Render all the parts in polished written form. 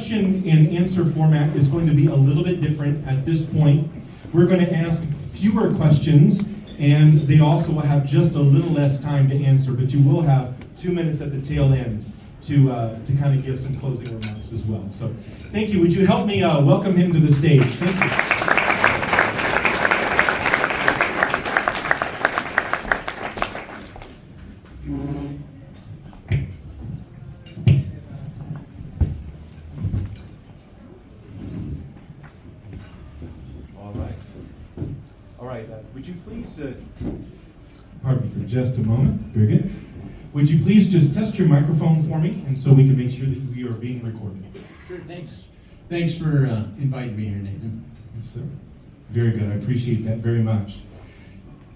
question and answer format is going to be a little bit different at this point. We're going to ask fewer questions, and they also will have just a little less time to answer, but you will have 2 minutes at the tail end to kind of give some closing remarks as well. So thank you. Would you help me welcome him to the stage? Thank you. Would you please, pardon me for just a moment, very good. Would you please just test your microphone for me, and so we can make sure that we are being recorded? Sure, thanks. Thanks for inviting me here, Nathan. Yes, sir. Very good, I appreciate that very much.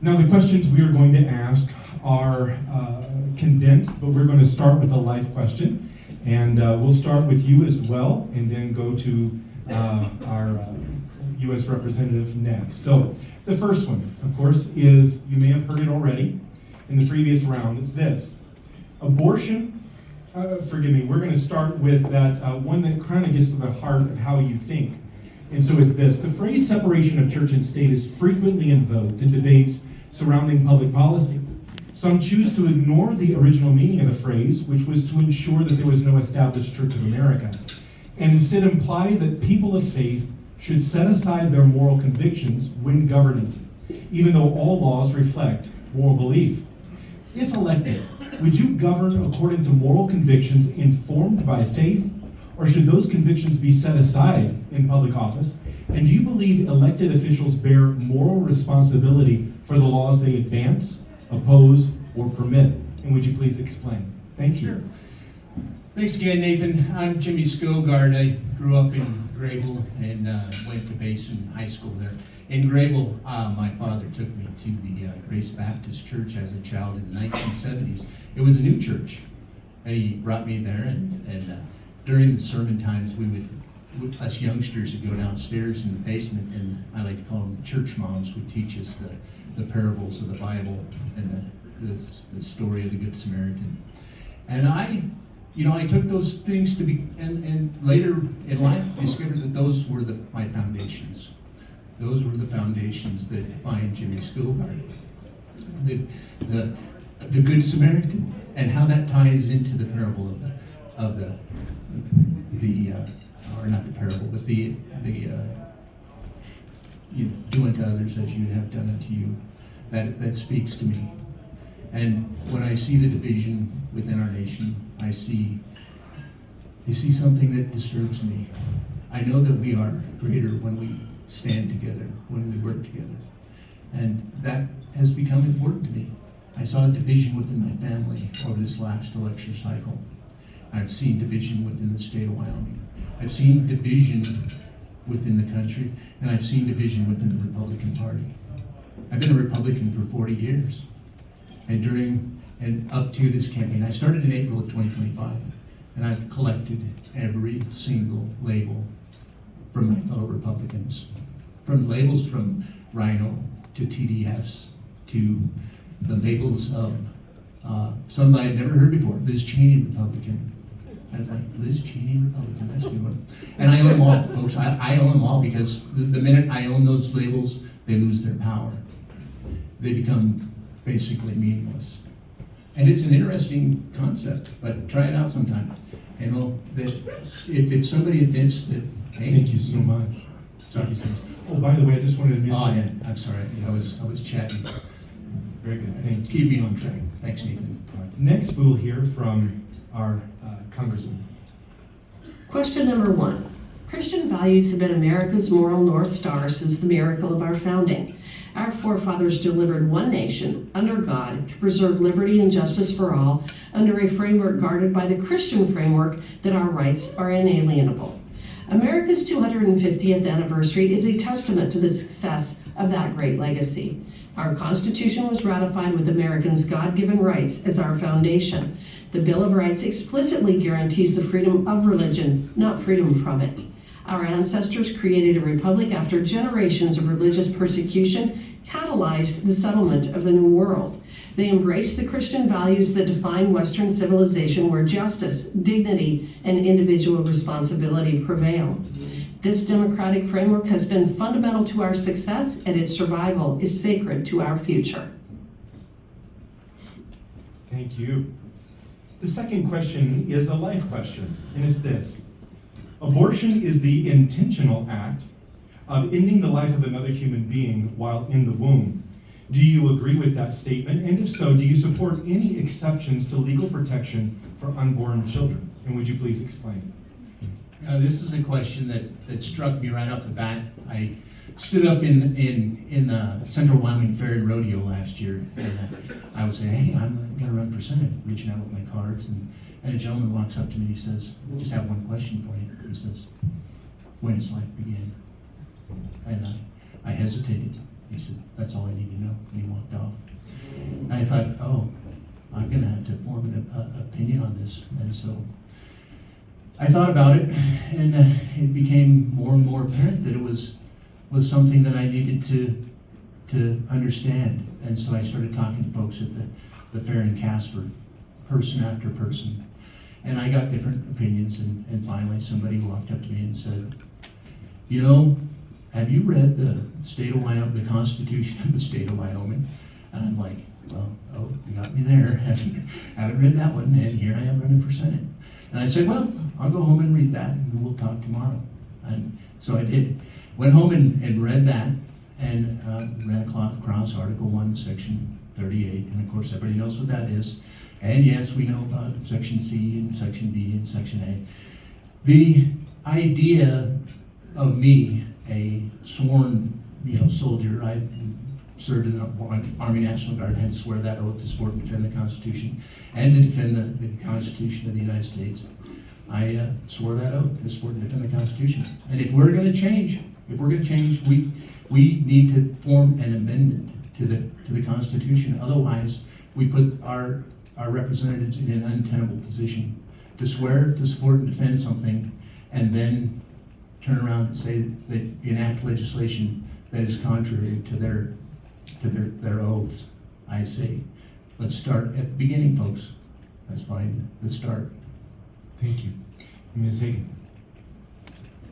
Now the questions we are going to ask are condensed, but we're going to start with a life question, and we'll start with you as well, and then go to our U.S. representative next. So the first one, of course, is, you may have heard it already in the previous round, it's this. Abortion, forgive me, we're going to start with that one that kind of gets to the heart of how you think. And so it's this. The phrase separation of church and state is frequently invoked in debates surrounding public policy. Some choose to ignore the original meaning of the phrase, which was to ensure that there was no established Church of America, and instead imply that people of faith should set aside their moral convictions when governing, even though all laws reflect moral belief. If elected, would you govern according to moral convictions informed by faith, or should those convictions be set aside in public office? And do you believe elected officials bear moral responsibility for the laws they advance, oppose, or permit? And would you please explain? Thank you. Sure. Thanks again, Nathan. I'm Jimmy Skogard. I grew up in Grable and went to Basin High School there. In Grable, my father took me to the Grace Baptist Church as a child in the 1970s. It was a new church, and he brought me there, and during the sermon times, us youngsters would go downstairs in the basement, and I like to call them the church moms, would teach us the parables of the Bible and the story of the Good Samaritan. And I took those things to be, and later in life discovered that those were my foundations. Those were the foundations that defined Jimmy Skogard. The Good Samaritan, and how that ties into the parable or not the parable, but the do unto others as you'd have done unto you. That speaks to me. And when I see the division within our nation, I see something that disturbs me. I know that we are greater when we stand together, when we work together. And that has become important to me. I saw a division within my family over this last election cycle. I've seen division within the state of Wyoming. I've seen division within the country, and I've seen division within the Republican Party. I've been a Republican for 40 years. And up to this campaign, I started in April of 2025, and I've collected every single label from my fellow Republicans. From labels from Rhino to TDS to the labels of some that I'd never heard before. Liz Cheney, Republican. I was like, Liz Cheney, Republican, that's a good one. And I own them all, folks. I own them all because the minute I own those labels, they lose their power. They become basically meaningless. And it's an interesting concept, but try it out sometime. That if somebody admits that, hey. Thank you so much. Sorry. Oh, by the way, I just wanted to mention. Oh, yeah, I'm sorry. I was chatting. Very good, thank you. Keep me on track. Thanks, Nathan. Next, we'll hear from our Congressman. Question number 1. Christian values have been America's moral North Star since the miracle of our founding. Our forefathers delivered one nation, under God, to preserve liberty and justice for all, under a framework guarded by the Christian framework that our rights are inalienable. America's 250th anniversary is a testament to the success of that great legacy. Our Constitution was ratified with Americans' God-given rights as our foundation. The Bill of Rights explicitly guarantees the freedom of religion, not freedom from it. Our ancestors created a republic after generations of religious persecution catalyzed the settlement of the New World. They embrace the Christian values that define Western civilization, where justice, dignity, and individual responsibility prevail. This democratic framework has been fundamental to our success, and its survival is sacred to our future. Thank you. The second question is a life question, and it's this. Abortion is the intentional act of ending the life of another human being while in the womb. Do you agree with that statement? And if so, do you support any exceptions to legal protection for unborn children? And would you please explain? This is a question that struck me right off the bat. I stood up in Central Wyoming Fair and Rodeo last year, and I was saying, hey, I'm going to run for Senate, reaching out with my cards, and a gentleman walks up to me and he says, I just have one question for you. He says, when does life begin? And I hesitated. He said, that's all I need to know. And he walked off. And I thought, oh, I'm going to have to form an opinion on this. And so I thought about it, and it became more and more apparent that it was something that I needed to understand. And so I started talking to folks at the fair in Casper, person after person. And I got different opinions, and finally somebody walked up to me and said, you know, have you read the Constitution of the state of Wyoming? And I'm like, well, oh, you got me there. Haven't read that one, and here I am running for Senate. And I said, well, I'll go home and read that, and we'll talk tomorrow. And so I did. Went home and read that, and ran across Article 1, Section 38, and of course everybody knows what that is. And yes, we know about Section C and Section B and Section A. The idea of me, a sworn, soldier, I served in the Army National Guard, had to swear that oath to support and defend the Constitution, and to defend the Constitution of the United States. I swore that oath to support and defend the Constitution. And if we're going to change, we need to form an amendment to the Constitution. Otherwise, we put our representatives in an untenable position to swear to support and defend something, and then turn around and say that enact legislation that is contrary to their oaths. I say, let's start at the beginning, folks. Let's find the start. Thank you. Ms. Hagan.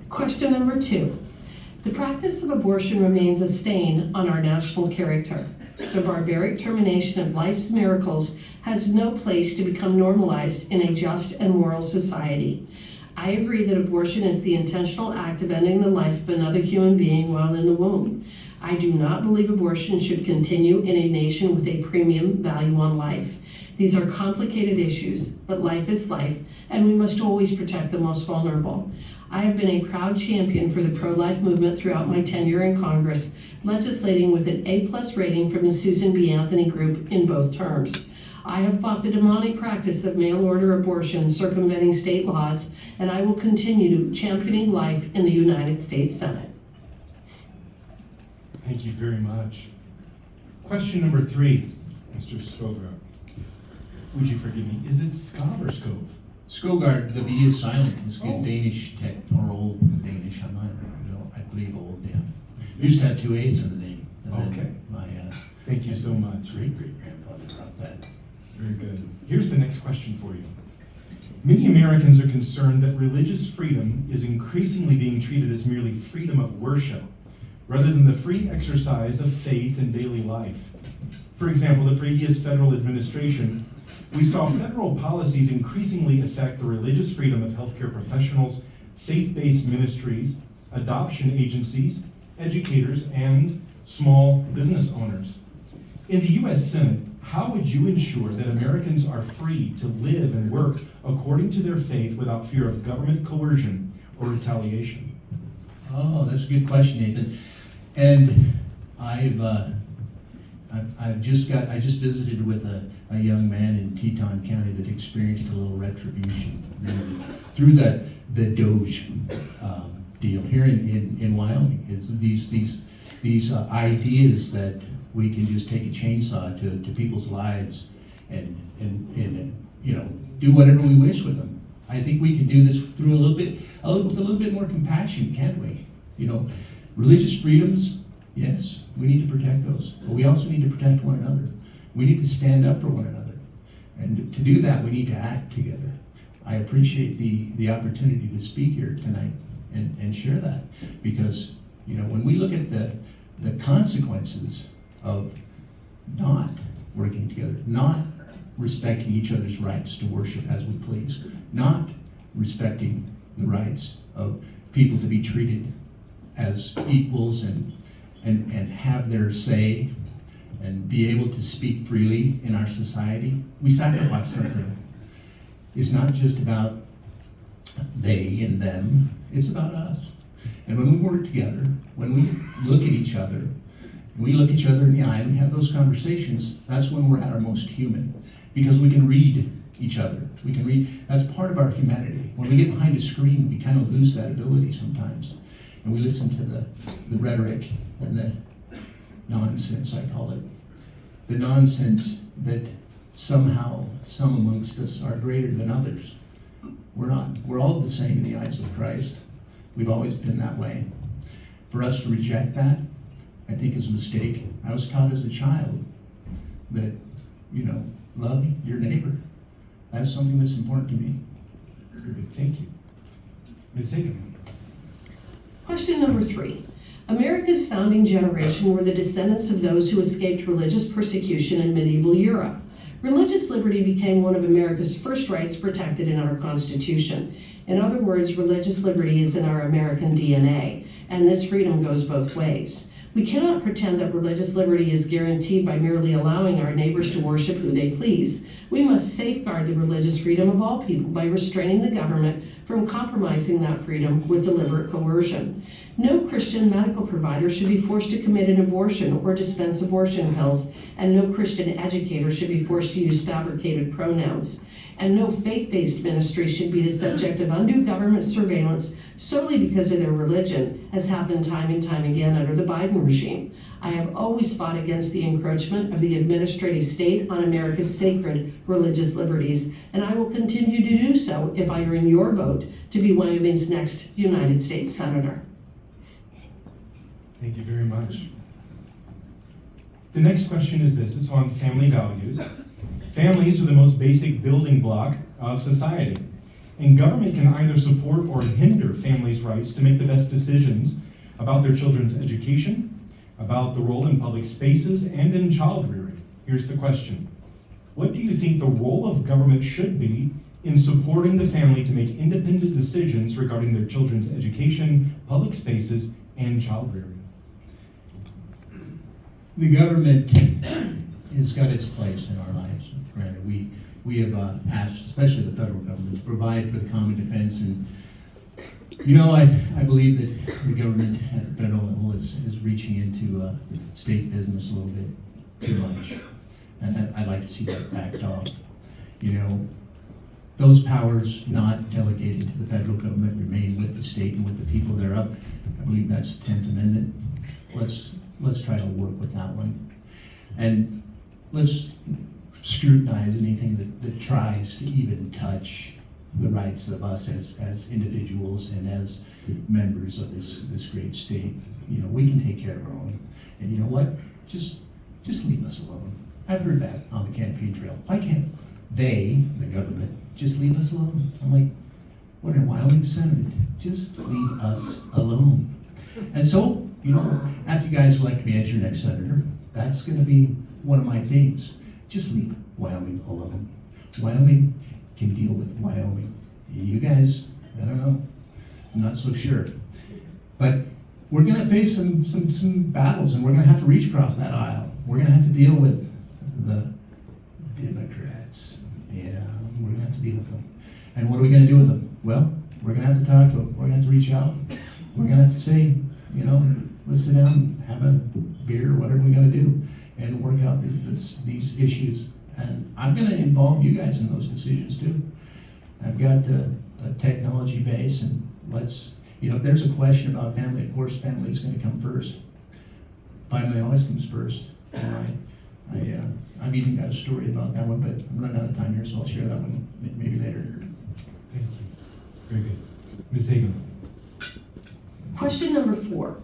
Question number 2. The practice of abortion remains a stain on our national character. The barbaric termination of life's miracles has no place to become normalized in a just and moral society. I agree that abortion is the intentional act of ending the life of another human being while in the womb. I do not believe abortion should continue in a nation with a premium value on life. These are complicated issues, but life is life, and we must always protect the most vulnerable. I have been a proud champion for the pro-life movement throughout my tenure in Congress, legislating with an A+ rating from the Susan B. Anthony Group in both terms. I have fought the demonic practice of mail-order abortion circumventing state laws, and I will continue championing life in the United States Senate. Thank you very much. Question number 3, Mr. Skogard. Would you forgive me? Is it Skov or Skov? Skogard, the B is silent. It's good Danish or old Danish. I'm not, I believe old, yeah. We used to have 2 A's in the name. And okay. My thank you so much. Great-great-grandfather brought that. Very good. Here's the next question for you. Many Americans are concerned that religious freedom is increasingly being treated as merely freedom of worship, rather than the free exercise of faith in daily life. For example, the previous federal administration, we saw federal policies increasingly affect the religious freedom of healthcare professionals, faith-based ministries, adoption agencies, educators, and small business owners. In the U.S. Senate, how would you ensure that Americans are free to live and work according to their faith without fear of government coercion or retaliation? Oh, that's a good question, Nathan. And I just visited with a young man in Teton County that experienced a little retribution through the Doge deal here in Wyoming. It's these ideas that we can just take a chainsaw to people's lives and do whatever we wish with them. I think we can do this through with a little bit more compassion, can't we? Religious freedoms, yes, we need to protect those, but we also need to protect one another. We need to stand up for one another. And to do that, we need to act together. I appreciate the opportunity to speak here tonight and share that. Because, when we look at the consequences of not working together, not respecting each other's rights to worship as we please, not respecting the rights of people to be treated as equals and have their say and be able to speak freely in our society, we sacrifice something. It's not just about they and them, it's about us. And when we work together, when we look at each other, and we look each other in the eye and we have those conversations, that's when we're at our most human. Because we can read each other. We can read, that's part of our humanity. When we get behind a screen, we kind of lose that ability sometimes. And we listen to the rhetoric and the nonsense, I call it. The nonsense that somehow some amongst us are greater than others. We're not. We're all the same in the eyes of Christ. We've always been that way. For us to reject that, I think is a mistake. I was taught as a child that, love your neighbor. That's something that's important to me. Very good. Thank you. Ms. Hagan. Question number 3. America's founding generation were the descendants of those who escaped religious persecution in medieval Europe. Religious liberty became one of America's first rights protected in our Constitution. In other words, religious liberty is in our American DNA, and this freedom goes both ways. We cannot pretend that religious liberty is guaranteed by merely allowing our neighbors to worship who they please. We must safeguard the religious freedom of all people by restraining the government from compromising that freedom with deliberate coercion. No Christian medical provider should be forced to commit an abortion or dispense abortion pills, and no Christian educator should be forced to use fabricated pronouns. And no faith-based ministry should be the subject of undue government surveillance solely because of their religion, as happened time and time again under the Biden regime. I have always fought against the encroachment of the administrative state on America's sacred religious liberties, and I will continue to do so if I earn your vote to be Wyoming's next United States Senator. Thank you very much. The next question is this. It's on family values. Families are the most basic building block of society, and government can either support or hinder families' rights to make the best decisions about their children's education, about the role in public spaces, and in child rearing. Here's the question. What do you think the role of government should be in supporting the family to make independent decisions regarding their children's education, public spaces, and child rearing? The government has got its place in our lives. Granted, we have asked, especially the federal government, to provide for the common defense. And I believe that the government at the federal level is reaching into state business a little bit too much, and I'd like to see that backed off. Those powers not delegated to the federal government remain with the state and with the people thereof. I believe that's the 10th Amendment. Let's try to work with that one, and let's scrutinize anything that tries to even touch the rights of us as individuals and as members of this great state. We can take care of our own, and you know what? Just leave us alone. I've heard that on the campaign trail. Why can't they, the government, just leave us alone? I'm like, what a Wyoming Senate, just leave us alone. And so, after you guys elect me as your next senator, that's going to be one of my themes. Just leave Wyoming alone. Wyoming can deal with Wyoming. You guys, I don't know. I'm not so sure. But we're going to face some battles, and we're going to have to reach across that aisle. We're going to have to deal with the Democrats. Yeah, we're going to have to deal with them. And what are we going to do with them? Well, we're going to have to talk to them. We're going to have to reach out. We're going to have to say, let's sit down, have a beer, whatever we got to do, and work out these issues. And I'm going to involve you guys in those decisions too. I've got a technology base, and if there's a question about family, of course family is going to come first. Family always comes first. I've even got a story about that one, but I'm running out of time here, so I'll share that one maybe later. Thank you. Very good. Ms. Hagan. Question number 4.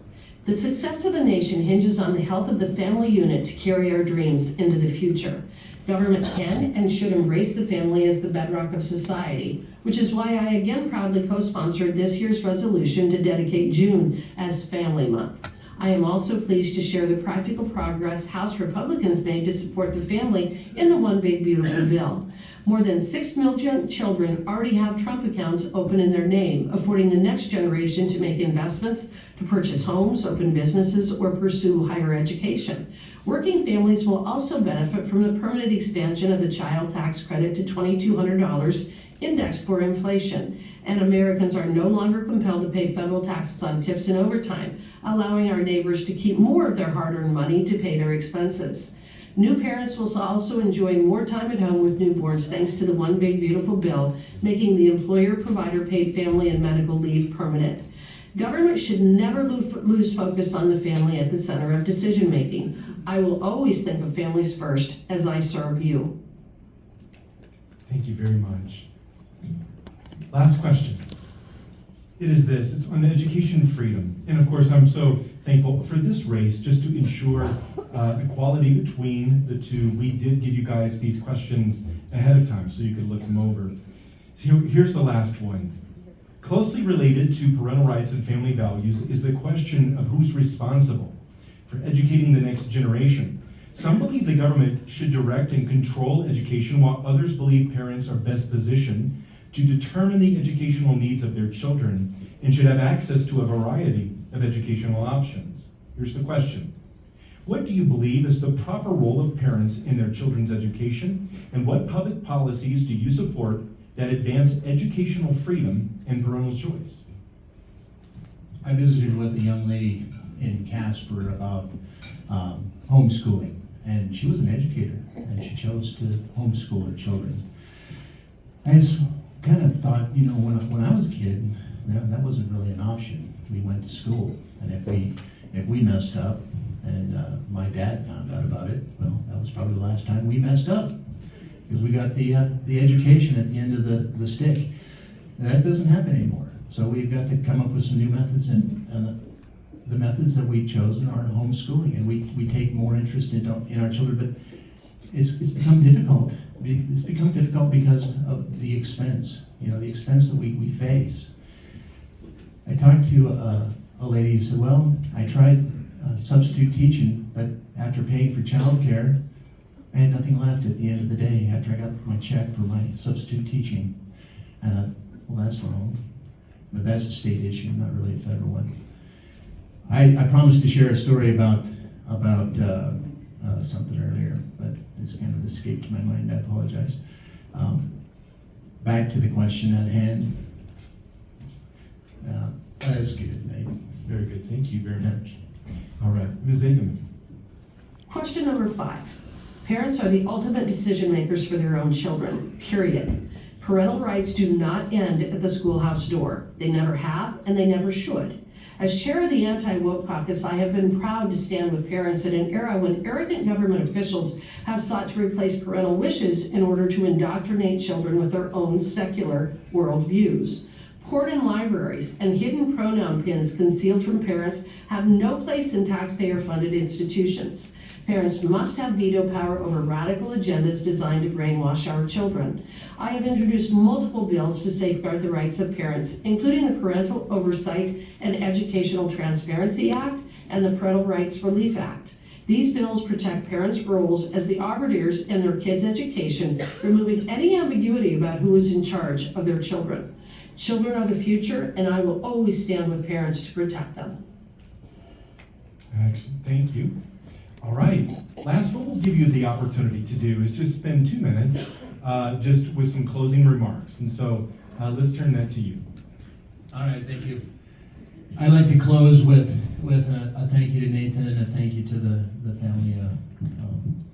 The success of a nation hinges on the health of the family unit to carry our dreams into the future. Government can and should embrace the family as the bedrock of society, which is why I again proudly co-sponsored this year's resolution to dedicate June as Family Month. I am also pleased to share the practical progress House Republicans made to support the family in the One Big Beautiful Bill. More than 6 million children already have Trump accounts open in their name, affording the next generation to make investments, to purchase homes, open businesses, or pursue higher education. Working families will also benefit from the permanent expansion of the child tax credit to $2,200 indexed for inflation, and Americans are no longer compelled to pay federal taxes on tips and overtime, allowing our neighbors to keep more of their hard-earned money to pay their expenses. New parents will also enjoy more time at home with newborns thanks to the One Big Beautiful Bill, making the employer-provider paid family and medical leave permanent. Government should never lose focus on the family at the center of decision-making. I will always think of families first as I serve you. Thank you very much. Last question. It is this, it's on education freedom. And of course, I'm so thankful for this race, just to ensure equality between the two. We did give you guys these questions ahead of time so you could look them over. So here's the last one. Closely related to parental rights and family values is the question of who's responsible for educating the next generation. Some believe the government should direct and control education, while others believe parents are best positioned to determine the educational needs of their children and should have access to a variety of educational options. Here's the question. What do you believe is the proper role of parents in their children's education, and what public policies do you support that advance educational freedom and parental choice? I visited with a young lady in Casper about homeschooling, and she was an educator, and she chose to homeschool her children. I just kind of thought, when I was a kid, that wasn't really an option. We went to school, and if we messed up, and my dad found out about it, well, that was probably the last time we messed up, because we got the education at the end of the stick. And that doesn't happen anymore. So we've got to come up with some new methods, and the methods that we've chosen are homeschooling, and we take more interest in our children, but it's become difficult. It's become difficult because of the expense, the expense that we face. I talked to a lady who said, well, I tried substitute teaching, but after paying for childcare, I had nothing left at the end of the day after I got my check for my substitute teaching. I thought, well, that's wrong. But that's a state issue, not really a federal one. I promised to share a story about something earlier, but it's kind of escaped my mind. I apologize. Back to the question at hand. That's good, Nate. Very good. Thank you very much. All right, Ms. Zagerman. Question number 5. Parents are the ultimate decision makers for their own children, period. Parental rights do not end at the schoolhouse door. They never have, and they never should. As chair of the Anti-Woke Caucus, I have been proud to stand with parents in an era when arrogant government officials have sought to replace parental wishes in order to indoctrinate children with their own secular worldviews. Poured in libraries and hidden pronoun pins concealed from parents have no place in taxpayer-funded institutions. Parents must have veto power over radical agendas designed to brainwash our children. I have introduced multiple bills to safeguard the rights of parents, including the Parental Oversight and Educational Transparency Act and the Parental Rights Relief Act. These bills protect parents' roles as the arbiters in their kids' education, removing any ambiguity about who is in charge of their children. Children are the future, and I will always stand with parents to protect them. Excellent. Thank you. All right. Last, what we'll give you the opportunity to do is just spend 2 minutes just with some closing remarks. And so let's turn that to you. All right, thank you. I'd like to close with a thank you to Nathan and a thank you to the Family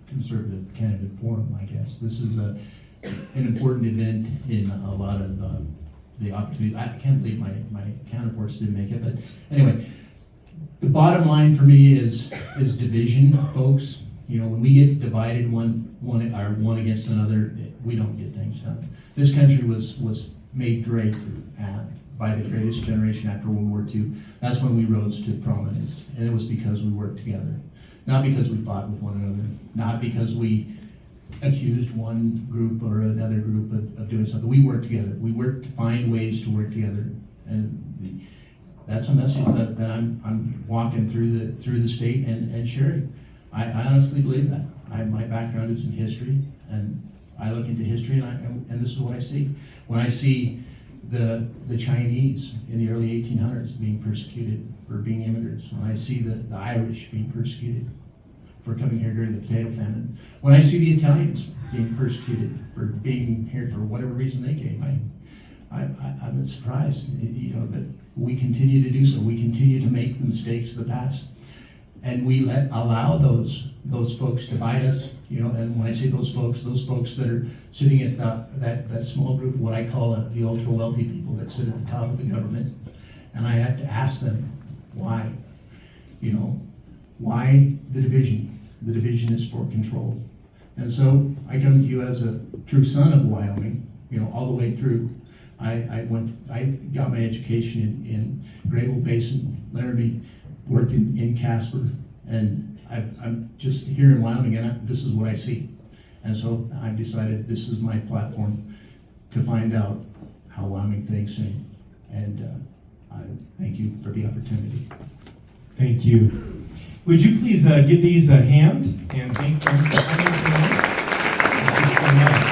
Conservative Candidate Forum, I guess. This is an important event in a lot of the opportunities. I can't believe my counterparts didn't make it, but anyway, the bottom line for me is division, folks. When we get divided one against another, we don't get things done. This country was made great by the greatest generation after World War II. That's when we rose to prominence, and it was because we worked together. Not because we fought with one another, not because we accused one group or another group of doing something. We worked together. We worked to find ways to work together, and that's a message that I'm walking through the state and sharing. I honestly believe that. My background is in history, and I look into history, and this is what I see. When I see the Chinese in the early 1800s being persecuted for being immigrants, when I see the Irish being persecuted for coming here during the potato famine, when I see the Italians being persecuted for being here for whatever reason they came, I'm surprised, that we continue to do so. We continue to make the mistakes of the past, and we allow those folks divide us. And when I say those folks that are sitting at that small group, what I call the ultra wealthy people that sit at the top of the government, and I have to ask them why. Why the division? The division is for control. And so I come to you as a true son of Wyoming, all the way through. I got my education in Grable Basin, Laramie, worked in Casper, and I'm just here in Wyoming, and this is what I see. And so I've decided this is my platform to find out how Wyoming thinks, and I thank you for the opportunity. Thank you. Would you please give these a hand and thank them for coming tonight? Thank you so much.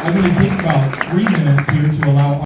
I'm going to take about 3 minutes here to allow